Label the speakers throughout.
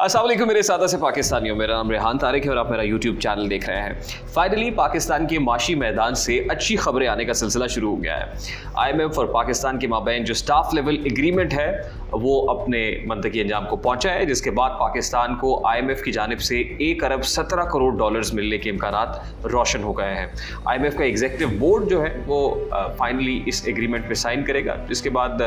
Speaker 1: अस्सलाम वालेकुम मेरे सादा से पाकिस्तानियों, मेरा नाम रेहान तारिक है और आप मेरा यूट्यूब चैनल देख रहे हैं। फाइनली पाकिस्तान के माशी मैदान से अच्छी खबरें आने का सिलसिला शुरू हो गया है। IMF और पाकिस्तान के माबैन जो स्टाफ लेवल एग्रीमेंट है वो अपने मंतकी अंजाम को पहुंचा है, जिसके बाद पाकिस्तान को IMF की जानिब से 1 अरब 17 करोड़ डॉलर्स मिलने के इम्कानात रोशन हो गए हैं। IMF का एग्जीक्यूटिव बोर्ड जो है वो फाइनली इस एग्रीमेंट पे साइन करेगा, जिसके बाद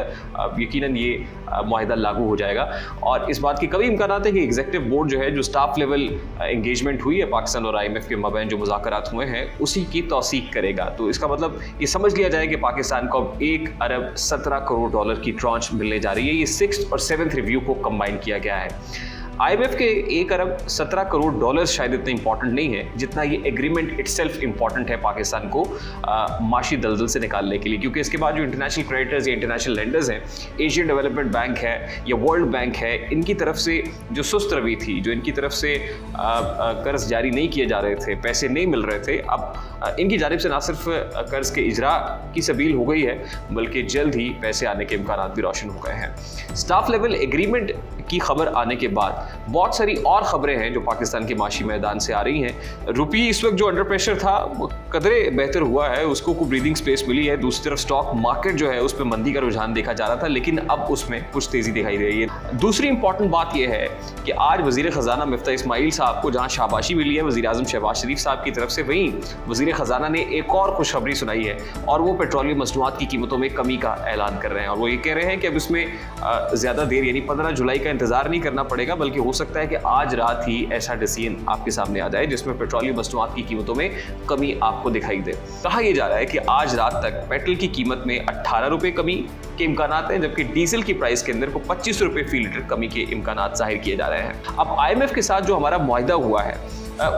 Speaker 1: यकीनन ये मुआहिदा लागू हो जाएगा। और इस बात के कभी इम्कानात है कि एग्जीक्यूटिव बोर्ड जो है, जो स्टाफ लेवल एंगेजमेंट हुई है पाकिस्तान और IMF के माबैन जो मुज़ाकरात हुए हैं, उसी की तौसीक करेगा। तो इसका मतलब ये समझ लिया जाए कि पाकिस्तान को अब 1 अरब 17 करोड़ डॉलर की ट्रांच मिलने जा रही है। ये 6th और 7th रिव्यू को कंबाइन किया गया है। IMF के 1 अरब 17 करोड़ डॉलर शायद इतने इंपॉर्टेंट नहीं है जितना ये एग्रीमेंट इटसेल्फ इंपॉर्टेंट है पाकिस्तान को माशी दलदल से निकालने के लिए, क्योंकि इसके बाद जो इंटरनेशनल क्रेडिटर्स या इंटरनेशनल लेंडर्स हैं, एशियन डेवलपमेंट बैंक है या वर्ल्ड बैंक है, इनकी तरफ से जो सुस्त रवि थी, जो इनकी तरफ से कर्ज जारी नहीं किए जा रहे थे, पैसे नहीं मिल रहे थे, अब इनकी जानिब से ना सिर्फ कर्ज के इजरा की सबील हो गई है, बल्कि जल्द ही पैसे आने के इम्कानात भी रोशन हो गए हैं। स्टाफ लेवल एग्रीमेंट की खबर आने के बाद बहुत सारी और खबरें हैं जो पाकिस्तान के माशी मैदान से आ रही हैं। रुपये इस वक्त जो अंडर प्रेशर था वो कदरे बेहतर हुआ है, उसको को ब्रीदिंग स्पेस मिली है। दूसरी तरफ स्टॉक मार्केट जो है उस पर मंदी का रुझान देखा जा रहा था, लेकिन अब उसमें कुछ तेजी दिखाई दे रही है। दूसरी इंपॉर्टेंट बात यह है कि आज वजीर खजाना मिफ्ता इस्माइल साहब को जहां शाबाशी मिली है वजीर आजम शहबाज शरीफ साहब की तरफ से, वहीं वजीर खजाना ने एक और खुशखबरी सुनाई है और वो पेट्रोलियम मसनूआत की कीमतों में कमी का ऐलान कर रहे हैं। और वो ये कह रहे हैं कि अब इसमें ज़्यादा देर यानी 15 जुलाई का इंतजार नहीं करना पड़ेगा, बल्कि हो सकता है कि आज रात ही ऐसा डिसीजन आपके सामने आ जाए जिसमें पेट्रोलियम मसनूआत की कीमतों में कमी आपको दिखाई दे। कहा यह जा रहा है कि आज रात तक पेट्रोल की कीमत में 18 रुपये कमी के इम्कानात हैं, जबकि डीजल की प्राइस के अंदर को 25 रुपये फी लीटर कमी के इम्कानात जाहिर किए जा रहे हैं। अब IMF के साथ जो हमारा मुआहिदा हुआ है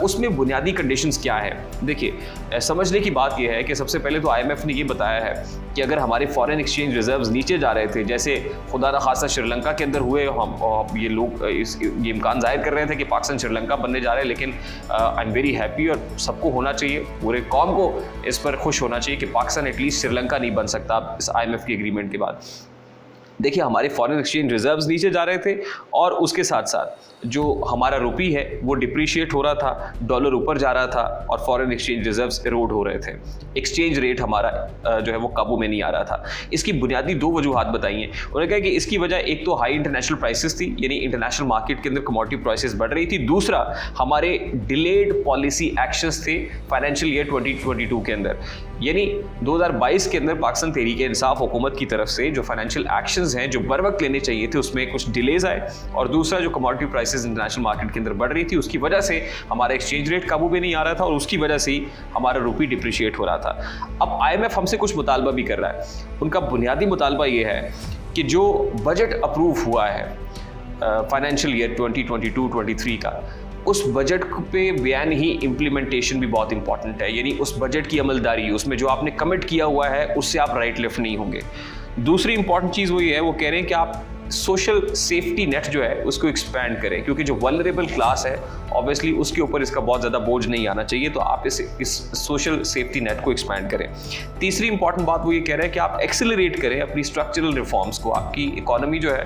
Speaker 1: उसमें बुनियादी कंडीशंस क्या है। देखिए, समझने की बात यह है कि सबसे पहले तो IMF ने ये बताया है कि अगर हमारे फॉरेन एक्सचेंज रिजर्व्स नीचे जा रहे थे, जैसे खुदा न खासा श्रीलंका के अंदर हुए, हम ये लोग ये इम्कान जाहिर कर रहे थे कि पाकिस्तान श्रीलंका बनने जा रहे हैं, लेकिन आई एम वेरी हैप्पी और सबको होना चाहिए, पूरे कौम को इस पर खुश होना चाहिए कि पाकिस्तान एटलीस्ट श्रीलंका नहीं बन सकता इस IMF के एग्रीमेंट के बाद। देखिए, हमारे फॉरेन एक्सचेंज रिजर्व्स नीचे जा रहे थे और उसके साथ साथ जो हमारा रुपी है वो डिप्रिशिएट हो रहा था, डॉलर ऊपर जा रहा था और फॉरेन एक्सचेंज रिजर्व्स इरोड हो रहे थे। एक्सचेंज रेट हमारा जो है वो काबू में नहीं आ रहा था। इसकी बुनियादी 2 वजूहात बताई हैं। उन्होंने कहा कि इसकी वजह एक तो हाई इंटरनेशनल प्राइसेस थी, यानी इंटरनेशनल मार्केट के अंदर कमोडिटी प्राइसेस बढ़ रही थी। दूसरा, हमारे डिलेड पॉलिसी एक्शंस थे फाइनेंशियल ईयर 2022 के अंदर, यानी 2022 के अंदर पाकिस्तान तहरीक इंसाफ हुकूमत की तरफ से जो फाइनेंशियल एक्शंस हैं जो बर वक्त लेने चाहिए थे उसमें कुछ डिलेज आए, और दूसरा जो कमोडिटी प्राइसेस इंटरनेशनल मार्केट के अंदर बढ़ रही थी उसकी वजह से हमारा एक्सचेंज रेट काबू में नहीं आ रहा था और उसकी वजह से ही हमारा रुपी डिप्रिशिएट हो रहा था। अब IMF हमसे कुछ मुतालबा भी कर रहा है। उनका बुनियादी मुतालबा ये है कि जो बजट अप्रूव हुआ है फाइनेंशियल ईयर 2022-23 का, उस बजट पे बयान ही इम्प्लीमेंटेशन भी बहुत इंपॉर्टेंट है, यानी उस बजट की अमलदारी, उसमें जो आपने कमिट किया हुआ है उससे आप राइट लेफ्ट नहीं होंगे। दूसरी इंपॉर्टेंट चीज़ वो ये है, वो कह रहे हैं कि आप सोशल सेफ्टी नेट जो है उसको एक्सपैंड करें, क्योंकि जो वल्नरेबल क्लास है ऑब्वियसली उसके ऊपर इसका बहुत ज़्यादा बोझ नहीं आना चाहिए, तो आप इस सोशल सेफ्टी नेट को एक्सपैंड करें। तीसरी इंपॉर्टेंट बात वो ये कह रहे हैं कि आप एक्सेलरेट करें अपनी स्ट्रक्चरल रिफॉर्म्स को। आपकी इकोनॉमी जो है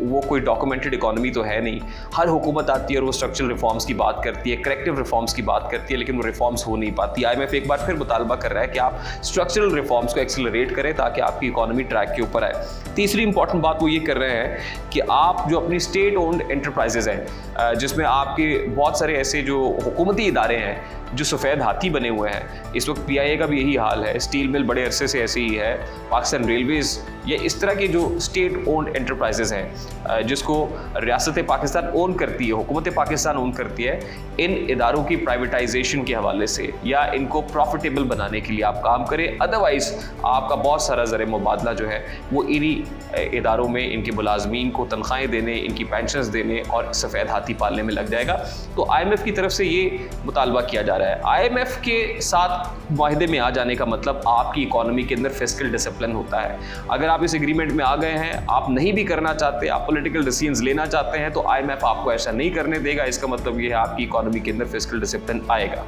Speaker 1: वो कोई डॉक्यूमेंटेड इकोनॉमी तो है नहीं। हर हुकूमत आती है और वो स्ट्रक्चरल रिफॉर्म्स की बात करती है, करेक्टिव रिफॉर्म्स की बात करती है, लेकिन वो रिफॉर्म्स हो नहीं पाती। IMF एक बार फिर मुतालबा कर रहा है कि आप स्ट्रक्चरल रिफॉर्म्स को एक्सेलरेट करें ताकि आपकी इकोनॉमी ट्रैक के ऊपर आए। तीसरी इंपॉर्टेंट बात वो ये कर रहे हैं कि आप जो अपनी स्टेट ओन्ड एंटरप्राइजेज हैं, जिसमें आपके बहुत सारे ऐसे जो हुकूमती इदारे हैं जो सफ़ेद हाथी बने हुए हैं, इस वक्त PIA का भी यही हाल है, स्टील मिल बड़े अरसे से ऐसे ही है, पाकिस्तान रेलवेज़, ये इस तरह की जो स्टेट ओन्ड एंटरप्राइजेज हैं जिसको रियासत पाकिस्तान ओन करती है, हुकूमत पाकिस्तान ओन करती है, इन इदारों की प्राइवेटाइजेशन के हवाले से या इनको प्रॉफिटेबल बनाने के लिए आप काम करें। अदरवाइज़ आपका बहुत सारा ज़र मुबादला जो है वो इन्हीं इदारों में इनके मुलाजमीन को तनख्वाहें देने, इनकी पेंशन्स देने और सफ़ेद हाथी पालने में लग जाएगा। तो IMF की तरफ से ये मुतालबा किया जा रहा है। IMF के साथ मुआहिदे में आ जाने का मतलब आपकी इकोनॉमी के अंदर फिस्कल डिसिप्लिन होता है। अगर आप इस एग्रीमेंट में आ गए हैं, आप नहीं भी करना चाहते, आप पॉलिटिकल डिसीजंस लेना चाहते हैं, तो IMF आपको ऐसा नहीं करने देगा। इसका मतलब ये है आपकी इकोनॉमी के अंदर फिस्कल डिसिप्लिन आएगा।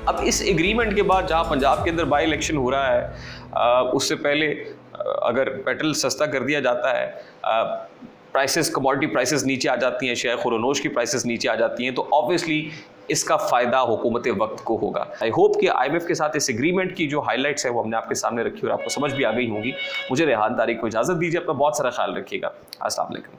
Speaker 1: अब इस एग्रीमेंट के बाद जहां पंजाब के अंदर बाई इलेक्शन हो रहा है, उससे पहले अगर पेट्रोल सस्ता कर दिया जाता है, प्राइसेस, कमोडिटी प्राइसेस नीचे आ जाती हैं, शेयर खुरोनोश की प्राइसेस नीचे आ जाती हैं, तो ऑब्वियसली इसका फ़ायदा हुकूमत वक्त को होगा। आई होप कि IMF के साथ इस एग्रीमेंट की जो हाइलाइट्स है वो हमने आपके सामने रखी और आपको समझ भी आ गई होंगी। मुझे रेहान तारिक को इजाज़त दीजिए, अपना बहुत सारा ख्याल रखिएगा। अस्सलाम वालेकुम।